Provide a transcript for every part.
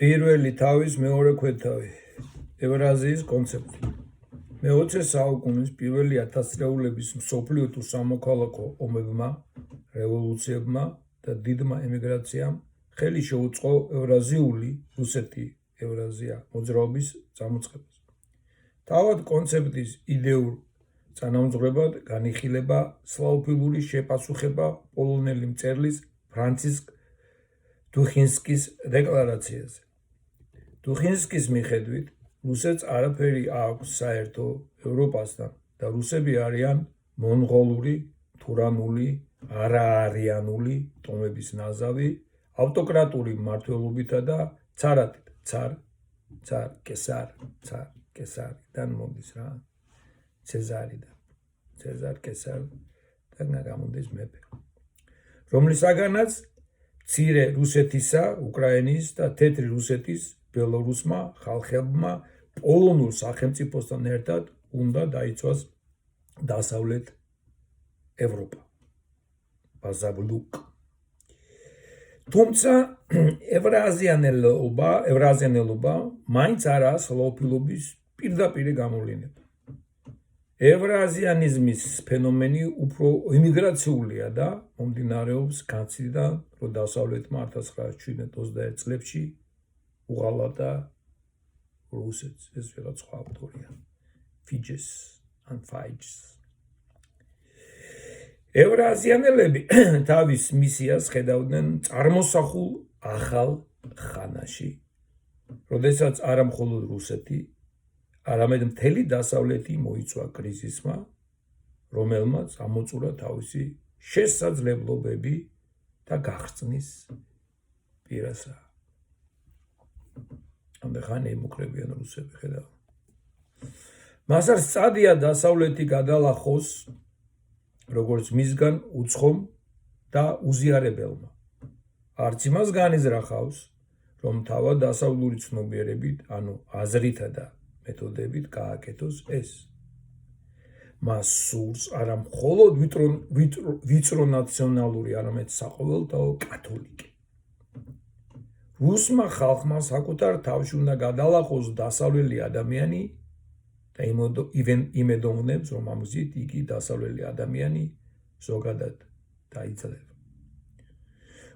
პირველი თავის მეორე ქვეთავი ევრაზიის კონცეფცია. მე-20 საუკუნის პირველი ათასწლეულების მსოფლიო თუ სამოქალაქო ომებმა, რევოლუციებმა და დიდმა ემიგრაციამ ხელი შეუწყო ევრაზიული რუსეთი ევრაზია მოძრაობის წამოწყებას. თავად კონცეფციის იდეურ წანამძღვრად განიხილება სლავოფილური შეპასუხება პოლონელი მწერლის ფრანცისკ დუხინსკის დეკლარაციაზე. დუხინსკის მიხედვით, რუსეთს არაფერი აქვს საერთო ევროპასთან და რუსები არიან მონღოლური, თურანული, არაარიანული ტომების ნაზავი, ავტოკრატული მმართველობითა და ცარათით, კესარიდან მოდის რა, ცეზარ კესარიდან გამოდის მეფე, რომლისაგანაც მცირე რუსეთისა, უკრაინის და თეთრი რუსეთის ბელორუსმა ხალხებმა პოლონურ სახელმწიფოსთან ერთად უნდა დაიცვას დასავლეთ ევროპა. ბაზაბლუკ. თუმცა ევრაზიანელობა მაინც არაა სლავოფილობის პირდაპირი გამოვლინება. ევრაზიანიზმის ფენომენი უფრო იმიგრაციულია და მომდინარეობს განცდიდან, რომ დასავლეთმა 1917-21 წლებში უღალატა რუსეთს, ეს ვიღაც სხვა ავტორია, ფიჯეს ან ფაიჯს. ევრაზიანელები თავის მისიას ხედავდნენ წარმოსახულ ახალ ხანაში, როდესაც არა მხოლოდ რუსეთი, არამედ მთელი დასავლეთი მოიცვა კრიზისმა, რომელმაც ამოწურა თავისი შესაძლებლობები და გაღწნის პირასა. ამდენ ემუქრებიან რუსები, ხედავ. მას არ სწადია დასავლეთი გადალახოს, როგორც მისგან უცხომ და უზიარებელმა. არც იმას განიზრახავს, რომ თავად დასავლური ცნობიერებით, ანუ აზრითა და მეთოდებით გააკეთოს ეს. მას სურს არა მხოლოდ ვიწრო ნაციონალური, არამედ საყოველთაო კათოლიკე. რუსმა ხალხმა საკუთარ თავში უნდა გადალახოს დასავლელი ადამიანი და იმედოვნებს, რომ ამგვარად იგი დასავლელი ადამიანი ზოგადად დაიძლება.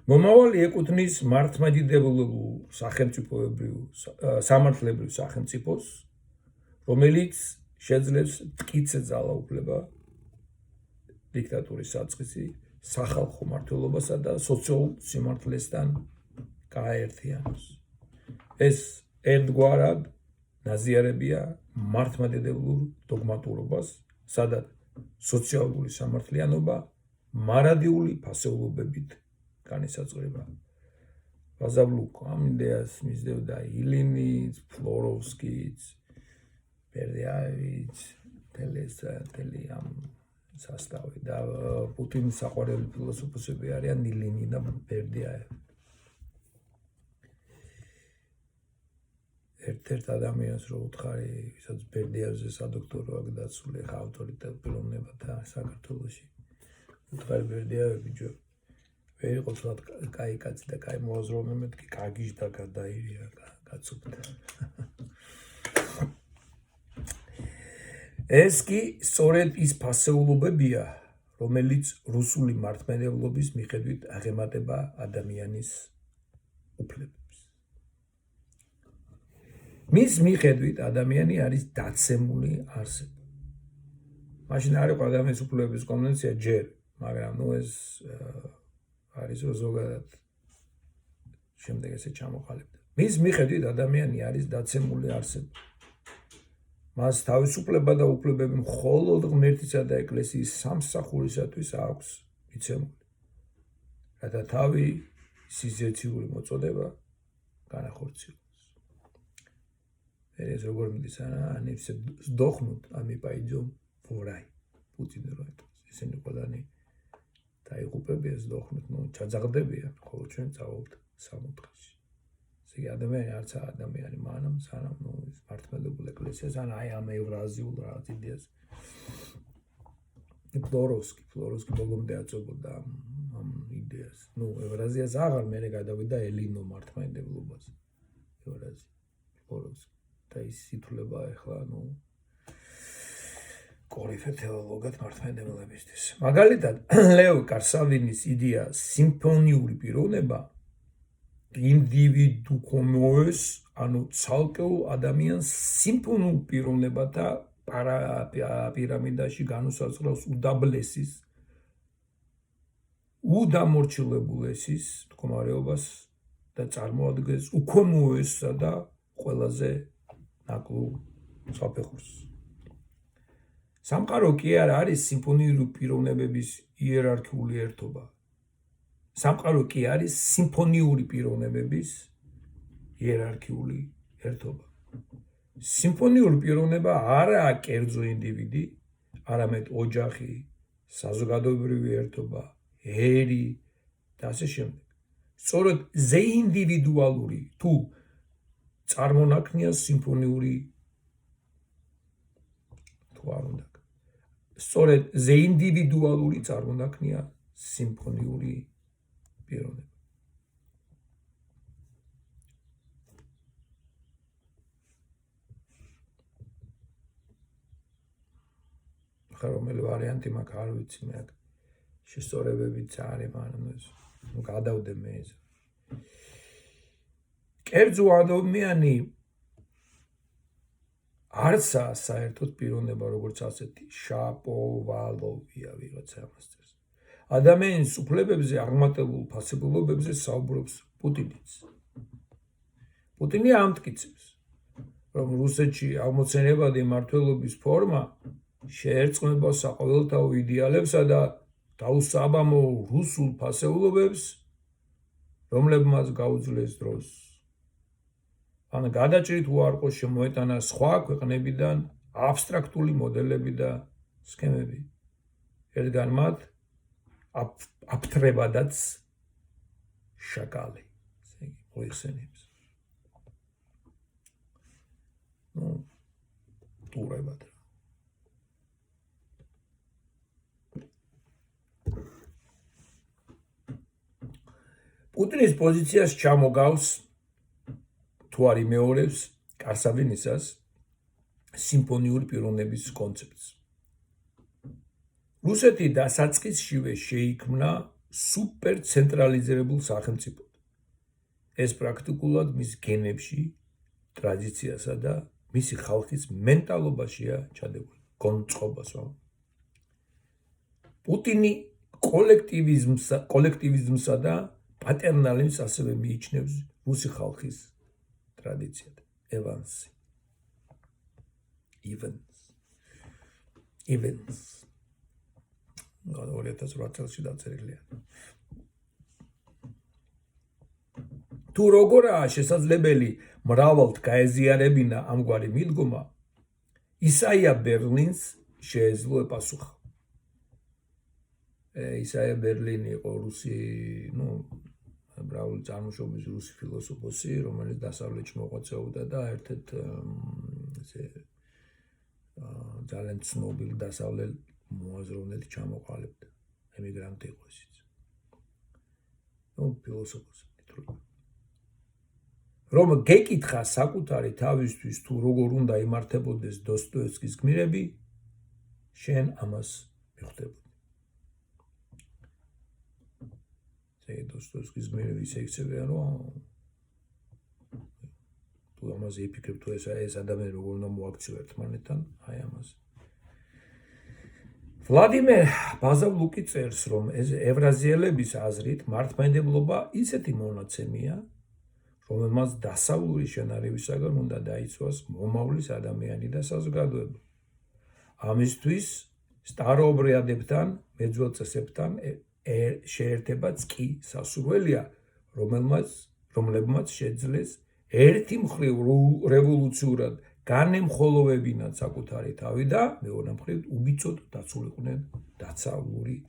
მომავალი ეკუთვნის სამართლებრივ სახელმწიფოს, რომელიც შეძლებს მტკიცე ძალაუფლება, დიქტატურის საწყისი, სახალხო მმართველობასა და სოციალურ სიმართლესთან გააერთიანოს. ეს ერთგვარად ნაზიარებია მართლმადიდებლურ დოგმატურობას, სადაც სოციალური სამართლიანობა მარადიული ფასეულობებით განისაზღვრება. ბაზაბლუკ ამ იდეას მისდევდა ილინიც, ფლოროვსკიც, ბერდიაევიც, თელი ამ სასტავი და პუტინის საყვარელი ფილოსოფოსები არიან ილინი და ბერდიაევი. ერთ-ერთ ადამიანს რო უთხარი, ვისაც ბერდიაევზე სადოქტორო აქვს დაცული, ხა ავტორიტეტ პიროვნებათა საქართველოში. უთხარი ბერდიაევი ბიჭო, ვერ იყო თქვა კაი კაცი და კაი მოაზროვნე, მეთქი გაგიჟდა გადაირია, გაცუქდა. ეს კი სწორედ ის ფასეულობებია, რომელიც რუსული მართლმადიდებლობის მიხედვით აღემატება ადამიანის უფლებებს. მის მიხედვით ადამიანი არის დაცემული არსება. მაშინ არ იყო ადამიანის უფლებების კონვენცია ჯერ, მაგრამ ეს არის ზოგადად შემდეგ ესე ჩამოყალიბდა. მის მიხედვით ადამიანი არის დაცემული არსება. მას თავისუფლება და უფლებები მხოლოდ ღმერთისა და ეკლესიის სამსახურისათვის აქვს მიცემული, რათა თავი სიზეციური მოწოდება განახორციელოს. ეს როგორ მიდის, они все сдохнут, а мы пойдем в рай. Путин როიტ. ისინი ყველანი დაიღუპებიან, сдохнут, ჩაძაღდებიან, ხოლო ჩვენ წავობთ სამოთხეში. ესე იგი ადამიანი არც ადამიანი, მანამ სანამ მართლმადიდებლურ ეკლესიას ან აი ამ ევრაზიულ რაღაც იდეას. ფლოროვსკი ბოლომდე აწობოდა ამ იდეას. ევრაზიას აღარ მერე გადავიდა ელინო მართლმადიდებლობას. ევრაზია ბოროტსკი და ის ითვლება ახლა კორიფე თეოლოგად მართლმადიდებლებისთვის. მაგალითად, ლეო კარსავინის იდეა სიმფონიური პიროვნება ინდივიდუუმოეს, ანუ ცალკეულ ადამიანს სიმფონიურ პიროვნებათა პირამიდაში განუსაზღვრავს უდაბლესის, უდამორჩილებულესის მდგომარეობას და წარმოადგენს უქონუესსა და ყველაზე ნაკლულ საფეხურს. სამყარო კი არ არის სიმფონიური პიროვნებების იერარქიული ერთობა. სამყარო კი არის სიმფონიური პიროვნებების იერარქიული ერთობა. სიმფონიური პიროვნება არაა კერძო ინდივიდი, არამედ ოჯახი, საზოგადოებრივი ერთობა, ერი და ასე შემდეგ. სწორედ ზეინდივიდუალური თუ წარმონაქმნია სიმფონიური თუ არ უნდა. სწორედ ზეინდივიდუალური წარმონაქმნია სიმფონიური პიროვნება. ხა რომელი ვარიანტი მაქვს არ ვიცი მე აქ შესწორებებიც არის მაგრამ ეს გადავდე მე ეს კერძო ადამიანი არცა საერთოდ პიროვნება როგორც ასეთი შაპოვალოვია ვიღაცა ამას წერს. ადამიანის უფლებებზე აღმატებულ ფასებულობებზე საუბრობს პუტინიც. პუტინი ამტკიცებს, რომ რუსეთში აღმოცენებადი მმართველობის ფორმა შეერწყმება საყოველთაო იდეალებსა და დაუსაბამო რუსულ ფასეულობებს, რომლებმაც გაუძლეს დროს. ან გადაჭრით უარყო შემოეტანა სხვა ქვეყნებიდან აბსტრაქტული მოდელები და სქემები. ერთგან მათ აფთრებადაც შაკალი. მოიხსენებს. ტურებად. პუტინის პოზიციას ჩამოგავს თუ არ იმეორებს კარსავინისას სიმფონიური პიროვნების კონცეფტს. რუსეთი დასაწყისშივე შეიქმნა სუპერცენტრალიზებულ სახელმწიფოდ. ეს პრაქტიკულად მის გენებში, ტრადიციასა და მისი ხალხის მენტალობაშია ჩადებული. გონწყობას ვამბობ. პუტინი კოლექტივიზმსა და პატერნალიზმს ასევე მიიჩნევს რუსი ხალხის ტრადიციად. ევანსი. ივენს. 2008 წელს დაწერილია. თუ როგორაა შესაძლებელი მრავალთ გაეზიარებინა ამგვარი მიდგომა, ისაია ბერლინს შეეძლო ეპასუხა. ისაია ბერლინი იყო რუსი, მრავალი წარმოშობის რუსი ფილოსოფოსი, რომელიც დასავლეთში მოღვაწეობდა და ერთ-ერთ ძალიან ცნობილი დასავლელ მოაზროვნედ ჩამოყალიბდა. ემიგრანტი იყო ისიც. ფილოსოფოსი. რომ გეკითხა საკუთარი თავისთვის თუ როგორ უნდა იმართებოდეს დოსტოევსკის გმირები, შენ ამას მიხვდებოდი. დოსტოევსკის გმირები ისე იქცევია, რომ თუ ამაზე იფიქრებ, თუ ეს ადამიანი როგორ უნდა მოაქციო ერთმანეთთან, აი ამას. ვლადიმერ ბაზალუკი წერს, რომ ეს ევრაზიელების აზრით მართლმადიდებლობა ისეთი მონაცემია, რომელმაც დასავლური შენარივისაგან უნდა დაიცვას მომავლის ადამიანი და საზოგადოება. ამისთვის სტაროობრიადებთან, მეძველ წესებთან შეერთებაც კი სასურველია, რომლებმაც შეძლეს ერთი მხრივ რევოლუციურად განემხოლოვებინათ საკუთარი თავი და მეორე მხრივ უბიცოდ დაცულიყვნენ დასავლური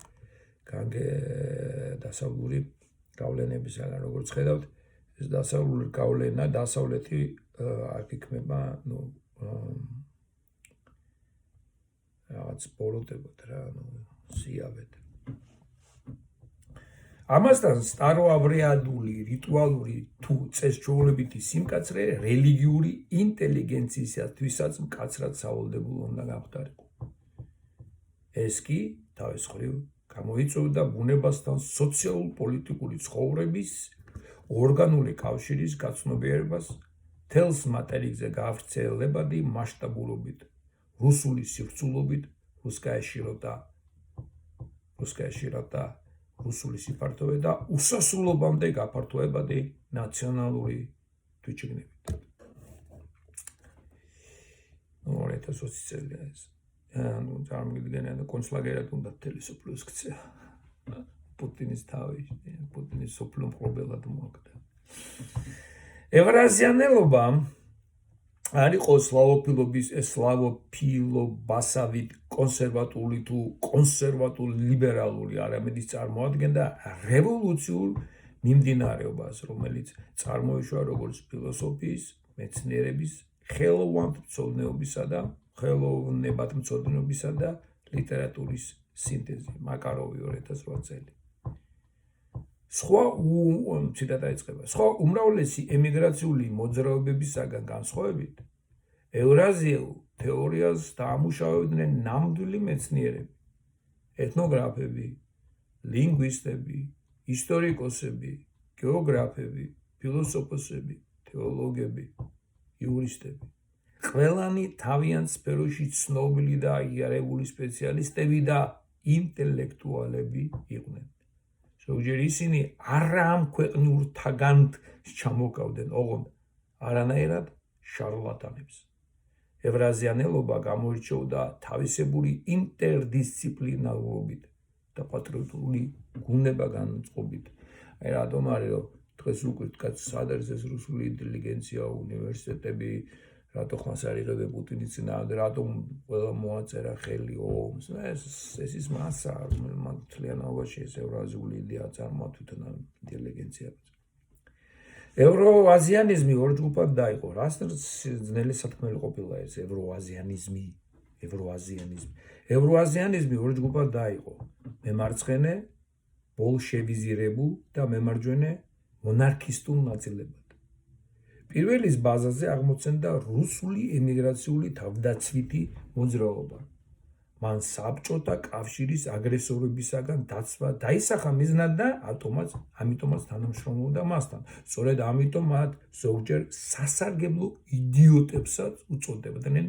გავლენებისაგან. როგორც ხედავთ, ეს დასავლური გავლენა დასავლეთი აქ იქნება, რაღაც ბოროტებად რა, სიავეთ. ამასთან სტაროავრეადული რიტუალური თუ წესჩვეულებითი სიმკაცრე რელიგიური ინტელიგენციისათვისაც მკაცრად სავალდებულო უნდა გამხდარიყო. ეს კი თავის მხრივ გამოიწვევდა ბუნებასთან სოციალურ-პოლიტიკური ცხოვრების ორგანული კავშირის გაცნობიერებას თელს მატერიაზე გავრცელებადი მასშტაბურობით, რუსული სივრცულობით, რუსკაია შიროტა, რუსული სიფართოვე და უსასრულობამდე გაფართოებადი ნაციონალური თვითშეგნებით. 2020 წელია ეს. წარმოგიდგენია კონცლაგერად უნდა მთელი სოფლიოს ქცევა. პუტინის თავი, პუტინის სოფლიო მფლობელად მოაკვდა. ევრაზიანელობა არ იყო სლავოფილობასავით კონსერვატული თუ კონსერვატული ლიბერალური, არამედ ის წარმოადგენდა რევოლუციურ მიმდინარეობას, რომელიც წარმოიშვა როგორც ფილოსოფიის, მეცნიერების, ხელოვნებათმცოდნეობისა და ლიტერატურის სინთეზი. მაკაროვი 2008 წელი. სხვა უმრავლესი ემიგრაციული მოძრაობებისაგან განსხვავებით, ევრაზიულ თეორიას დაამუშავებდნენ ნამდვილი მეცნიერები, ეთნოგრაფები, ლინგვისტები, ისტორიკოსები, გეოგრაფები, ფილოსოფოსები, თეოლოგები, იურისტები. ყველანი თავიანთ სფეროში ცნობილი და აღიარებული სპეციალისტები და ინტელექტუალები იყვნენ. ზოგჯერ ისინი არა ამ ქვეყნიურთაგან ჩამოკავდნენ, ოღონდ არანაირად შარლატანებს. ევრაზიანელობა გამოირჩეოდა თავისებური ინტერდისციპლინარობით და პატრიოტული გუნებაგანწყობით. რატომ არის, რომ დღეს უკვე სად არის ეს რუსული ინტელიგენცია, უნივერსიტეტები, რატო ხმას არ იღებენ პუტინის წინააღმდეგ, რატომ ყველა მოაწერა ხელი ომს. ეს ის მასა, რომელმან მთლიანობაში ეს ევრაზიული იდეა წარმოაჩუქა ინტელიგენცია. ევროაზიანიზმი ორ ჯგუფად დაიყო. რას ძნელი სათქმელი ყოფილა ეს ევროაზიანიზმი. ევროაზიანიზმი ორ ჯგუფად დაიყო. მემარცხენე, ბოლშევიზირებულ და მემარჯვენე მონარქისტულ ნაწილებად. პირველის ბაზაზე აღმოცენდა რუსული ემიგრაციული თავდაცვითი მოძრაობა. მან საბჭოთა კავშირის აგრესორებისაგან დაცვა დაისახა მიზნად და ამიტომაც თანამშრომლობდა მასთან. სწორედ ამიტომ მათ ზოგჯერ სასარგებლო იდიოტებსაც უწოდებდნენ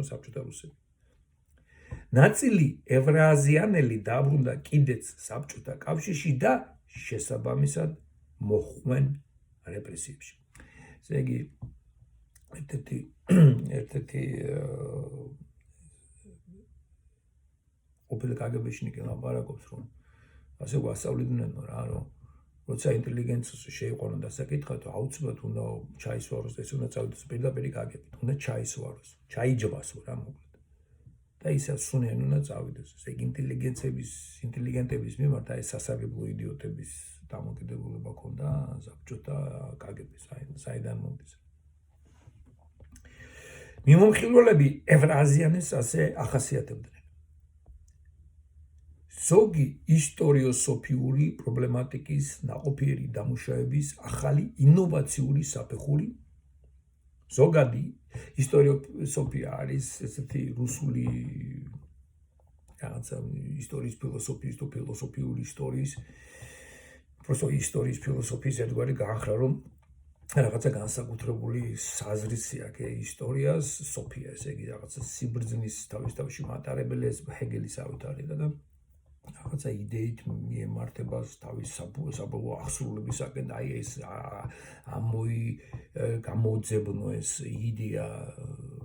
საბჭოთა რუსები. ნაწილი ევრაზიანელი დაბრუნდა კიდეც საბჭოთა კავშირში და შესაბამისად მოხვდნენ რეპრესიებში. ესე იგი, ერთ-ერთი ყოფილი კგბ-შნიკი ლაპარაკობს, რომ ასე გვასწავლიდნენ რა, რომ როცა ინტელიგენციას შეიყვანონ დასაკითხად, აუცილებლად უნდა ჩაისვაროს, ეს უნდა წავიდეს პირდაპირ კგბ-ით, უნდა ჩაისვაროს, ჩაიჯვასო რა მოკლედ. და ისე სუნიანი უნდა წავიდეს. ესე იგი, ინტელიგენტების მიმართ ეს სასარგებლო იდიოტების დამოკიდებულება ქონდა საბჭოთა კგბ-ს, საიდან მომდის. მიმომხილველები ევრაზიანის ასე ახასიათებდნენ. ზოგი ისტორიოსოფიური პრობლემატიკის ნაყოფიერი დამუშავების ახალი ინოვაციური საფეხური, ზოგადი ისტორიოსოფია არის ესეთი რუსული რაღაცა ისტორიის ფილოსოფიის თუ ფილოსოფიური ისტორიის, просто ისტორიის ფილოსოფიის ერთგვარი განხრა, რომ რაღაცა განსაკუთრებული საზრისი აქვს ისტორიას, სოფია, ესე იგი რაღაცა სიბრძნის თავში მატარებელი, ეს ჰეგელის ავტორია და რაღაცა იდეით მიემართებას თავის საბოლოო აღსრულებისაკენ, აი ეს გამოძებნო ეს იდეა,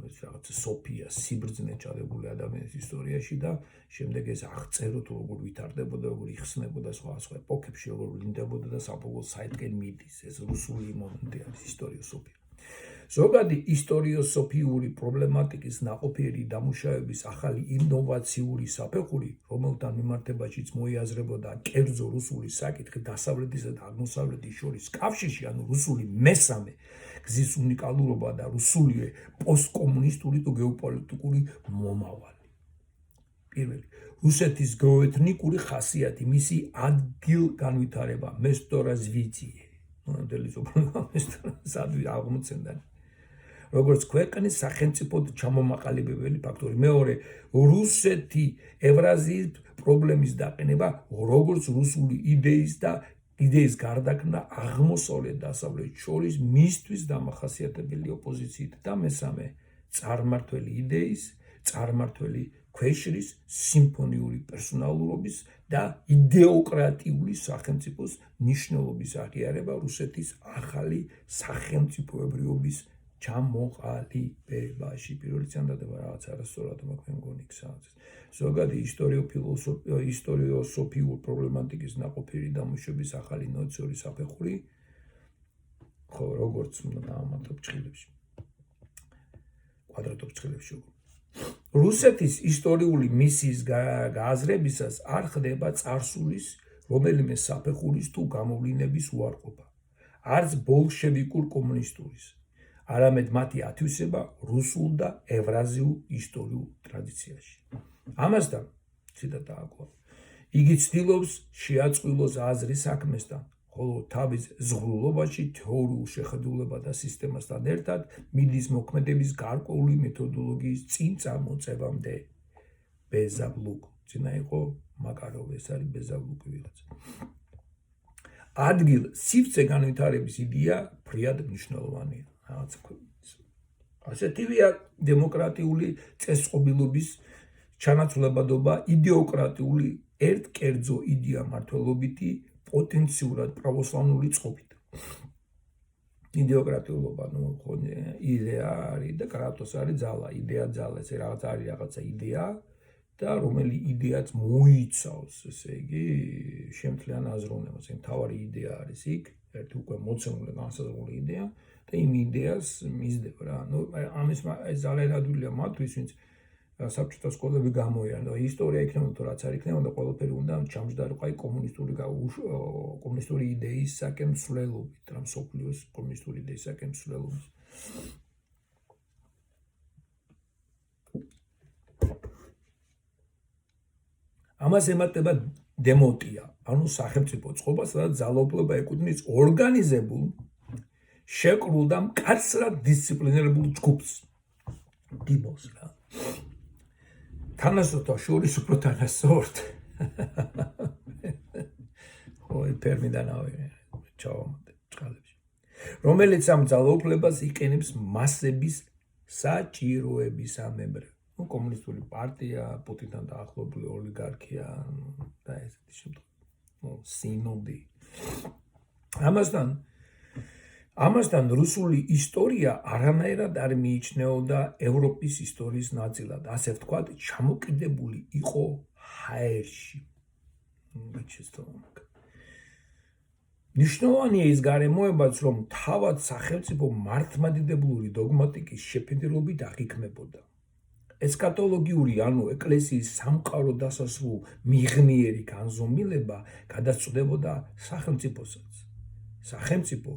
ეს რაღაცა სოფია, სიბრძნე ჩადებული ადამიანის ისტორიაში და შემდეგ ეს აღწეროთ, როგორ ვითარდებოდა, როგორ იხსნებოდა სხვა ეპოქებში, როგორ ვლინდებოდა და საბოლოო საერთკენ მიდის. ეს რუსული მომენტი არის ისტორიოსოფია. ზოგადი ისტორიოსოფიური პრობლემატიკის ნაყოფიერი დამუშავების ახალი ინოვაციური საფეხური, რომელთან მიმართებაშიც მოიაზრებოდა კერძო რუსული საკითხი დასავლეთისა და აღმოსავლეთის შორის კავშირში, ანუ რუსული მესამე გზის უნიკალურობა და რუსული პოსტკომუნისტური თუ გეოპოლიტიკური მომავალი. პირველი. რუსეთის გეოეთნიკური ხასიათი, მისი ადგილგანვითარება, მესტორაზვიციე. ნამდვილი უბრალოდ მესტორაზვი აღმოცენდა. როგორც ქვეყნის სახელმწიფოდ ჩამომაყალიბებელი ფაქტორი. მეორე, რუსეთი ევრაზიის პრობლემის დაყენება, როგორც რუსული იდეის გარდაქმნა აღმოსავლეთ დასავლეთ შორის მისთვის დამახასიათებელი ოპოზიციით და მესამე, წარმართველი იდეის, წარმართველი ქვეშრის, სიმფონიური პერსონალურობის და იდეოკრატიული სახელმწიფოს მნიშვნელობის აღიარება რუსეთის ახალი სახელმწიფოებრიობის ჩამოყალიბებაში. პირველი წანდადება რაღაც არასწორად მაქვს მე მგონი ხსაძს. ზოგადი ისტორიოსოფიურ პრობლემატიკის ნაყოფიერი დამუშავების ახალი ნოციური საფეხური, ხო, როგორც ამათობ ჭხილებში. კვადრატობ ჭხილებში. რუსეთის ისტორიული მისიის გააზრებისას არ ხდება წარსულის რომელიმე საფეხურის თუ გამოვლინების უარყოფა. არც ბოლშევიკურ კომუნისტურის. არამედ მათი ათვისება რუსულ და ევრაზიულ ისტორიულ ტრადიციაში. ამასთან, ციტატა აქვს, იგი ცდილობს შეაწყვილოს აზრის საქმესთან, ხოლო თავის ზღვრულობაში თეორიულ შეხედულებათა და სისტემასთან ერთად მიდის მოქმედების გარკვეული მეთოდოლოგიის წინ წარმოწევამდე. ბეზაბლუკ, წინა იყო მაკაროვი, ეს არის ბეზაბლუკი ვიღაცა. ადგილ სივრცე განვითარების იდეა ფრიად მნიშვნელოვანია. ასეთივეა დემოკრატიული წესწყობილობის ჩანაცვლებადობა, იდეოკრატიული ერთკერძო იდეა მართლობითი პოტენციურად православнული წყობით. იდეოკრატიულობა, იდეა არის და კრატოს არის ძალა, იდეა ძალა, ესე რაღაც არის რაღაცა იდეა და რომელი იდეაც მოიცავს, ესე იგი, შემთლიან აზროვნებას. მთავარი იდეა არის იქ, ერთი უკვე მოცემული განსაზღვრული იდეა და იმ იდეას მისდევ რა. ამის ძალიან ადვილია მათთვის, ვინც საბჭოთა სკოლები გამოიარენ. ისტორია იქნება თუ რაც არ იქნება და ყველაფერი უნდა ჩამჯდარიყო აი კომუნისტური იდეისაკენ მსვლელობით, რა მსოფლიოს კომუნისტური იდეისაკენ მსვლელობით. ამას ემატება დემოტია, ანუ სახელმწიფო წყობა, სადაც ძალაუფლება ეკუთვნის ორგანიზებულ, შეკრულ და მკაცრად დისციპლინირებულ ჯგუფს. დიმოს რა. თანასწორთა შორის უფრო თანასწორ. ой, ფერმიდანავე, ჩავამატე წყალებში. რომელიც ამ ძალაუფლებას იყენებს მასების საჭიროების ამებრ. კომუნისტური პარტია, პუტინთან დაახლოებული ოლიგარქია და ესეთი შემთხვევა. სინოდი. ამასთან რუსული ისტორია არანაირად არ მიიჩნეოდა ევროპის ისტორიის ნაწილად, ასე ვთქვათ, ჩამოკიდებული იყო ჰაერში. ნიშნავენია ის გარემოებაც, რომ თავად სახელმწიფო მართლმადიდებლური დოგმატიკის შეფერილობით აღიქმებოდა. ესქატოლოგიური, ანუ ეკლესიის სამყარო დასასრულ მიღმიერი განზომილება გადაწყვეტებოდა სახელმწიფოსაც. სახელმწიფო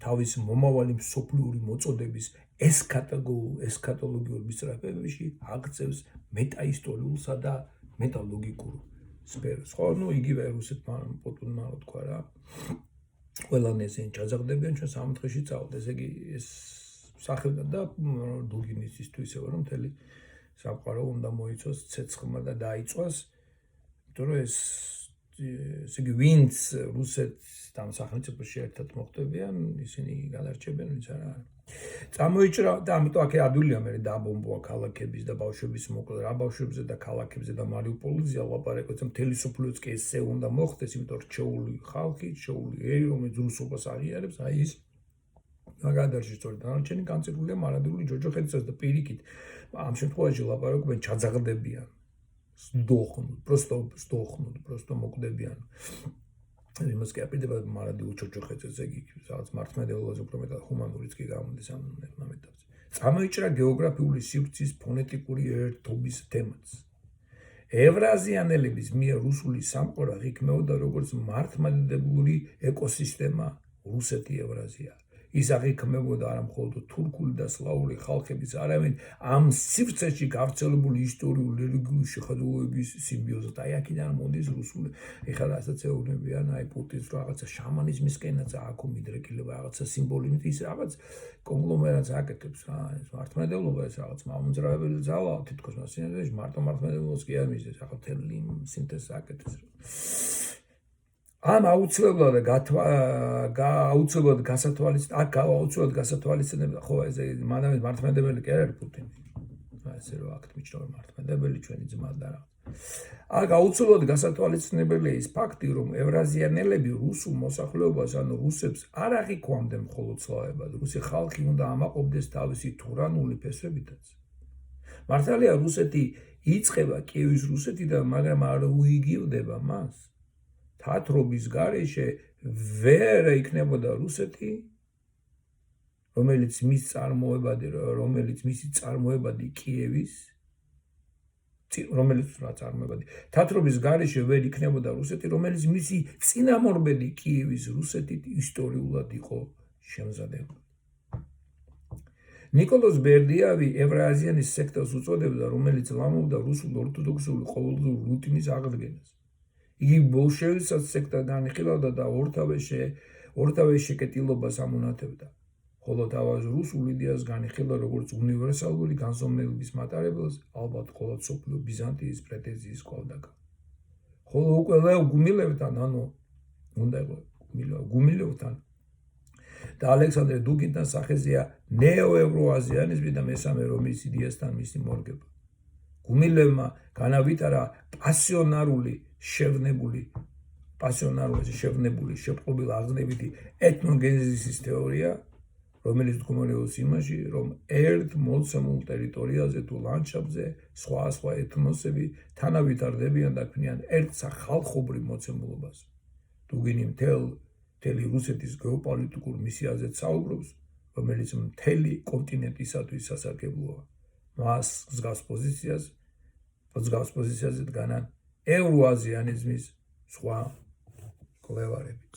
თავის მომავალი მსოფლიური მოწოდების ესქატოლოგიურ მისწრაფებებში აღწევს მეტაისტორიულსა და მეტალოგიკურ სფეროს. ხო, იგივე რუსეთმა პუტინმა თქვა რა. ყველანი ესენი ჩაძაღდებიან ჩვენ სამოთხეში წავთ. ესე იგი ეს სახელმწიფო და დუგინისისთვის ისევ რომ მთელი სამყარო უნდა მოიცოს ცეცხლმა და დაიწვას, იმიტომ რომ ესე იგი ვინც რუსეთთან სახელმწიფოში ერთად მოხვდებიან, ისინი გადარჩებიან, ვინც არა. წამოიჭრა და ამიტომ აქ ადვილია მე დააბომბვა ქალაქების და ბავშვების მოკვლა, რა ბავშვებზე და ქალაქებზე და მარიუპოლზე ლაპარაკობთ, მთელი სოფლიოც კი ესე უნდა მოხდეს, იმიტომ რომ რჩეული ხალხი, რჩეული ერი, რომელიც რუსობას აღიარებს, აი ის მაგადარში სწორედ დანარჩენი განწირულია მარადიული ჯოჯოხეთსაც და პირიქით ამ შემთხვევაში ლაპარაკობენ ჩაძაღდებიან. Сдохнут, просто მოკვდებიან. იმას კი აპირდება მარადიულ ჯოჯოხეთს, ესე იგი, სადაც მართლმადიდებლობას უფრო მეტად ჰუმანურიც კი გამოდის ამ მეტავზე. წამოიჭრა გეოგრაფიული სივრცის ფონეტიკური ერთობის თემაც. ევრაზიანელების მიერ რუსული სამყარო აღიქმებოდა როგორც მართლმადიდებლური ეკოსისტემა რუსეთი-ევრაზია. ის აღიქმებოდა არა მხოლოდ თურქული და სლავური ხალხების, არამედ ამ სივრცეში გავრცელებული ისტორიული რელიგიური შეხედულებების სიმბიოზად. აი აქედან მოდის რუსული, ეხლა რასაც ეუბნებიან, აი პუტინს რაღაცა შამანიზმისკენაც აქვს მიდრეკილება, რაღაცა სიმბოლიზმით, ის რაღაც კონგლომერატს აკეთებს რა, ეს მართლმადიდებლობა, ეს რაღაც მამოძრავებელი ძალა, თითქოს მასინადეში მარტო მართლმადიდებლობას კი არ მისდევს, ახლა თელი სინთეზს აკეთებს. ამ აუცილებლად გასათვალისწინებდა, ხო, ეს მანამდე მართლმადიდებელი კი არ არის პუტინი. ესე რომ აქ მიჩნევა მართლმადიდებელი ჩვენი ძმა და რა. აქ აუცილებლად გასათვალისწინებელია ის ფაქტი, რომ ევრაზიანელები რუსულ მოსახლეობას, ანუ რუსებს არ აღიქვამდნენ მხოლოდ სლავებად, რუსი ხალხი უნდა ამაყობდეს თავისი თურანული ფესვებითაც. მართალია რუსეთი იწყება კიევის რუსეთიდან, მაგრამ არ უიგივდება მას. თათრობის გარეშე ვერ იქნებოდა რუსეთი, რომელიც მისი წარმოებადი კიევის, რომელიც რა წარმოებადი. თათრობის გარეშე ვერ იქნებოდა რუსეთი, რომელიც მისი წინამორბედი კიევის რუსეთით ისტორიულად იყო შემზადებული. ნიკოლოზ ბერდიავი ევრაზიანის სექტას უწოდებდა, რომელიც ლამობდა რუსულ ორთოდოქსული ყოველდღიური რუტინის აღდგენას. იგი ბოლშევიცად სექტა განიხილავდა და ორთავე შეკეტილობას ამონათებდა, ხოლო თავად რუსულ იდეას განიხილავდა როგორც უნივერსალური განზომილების მატარებელს, ალბათ მხოლოდ სოფლიო ბიზანტიის პრეტენზიის კვალდაკა. ხოლო უკვე ლეო გუმილევთან და ალექსანდრე დუგინთან სახეზეა ნეოევროაზიანიზმი და მესამე რომის იდეასთან მისი მორგება. გუმილევმა განავითარა პასიონარული შეპყრობილ აღგზნებითი ეთნოგენეზისის თეორია, რომელიც მდგომარეობს იმაში, რომ ერთ მოცემულ ტერიტორიაზე თუ ლანდშაფტზე სხვა ეთნოსები თანავითარდებიან და ქმნიან ერთ სახალხობრივ მოცემულობას. დუგინი მთელი რუსეთის გეოპოლიტიკურ მისიაზეც საუბრობს, რომელიც მთელი კონტინენტისათვის სასარგებლოა. მას მსგავს პოზიციაზე დგანან ევროაზიანიზმის სხვა კვლევარებიც.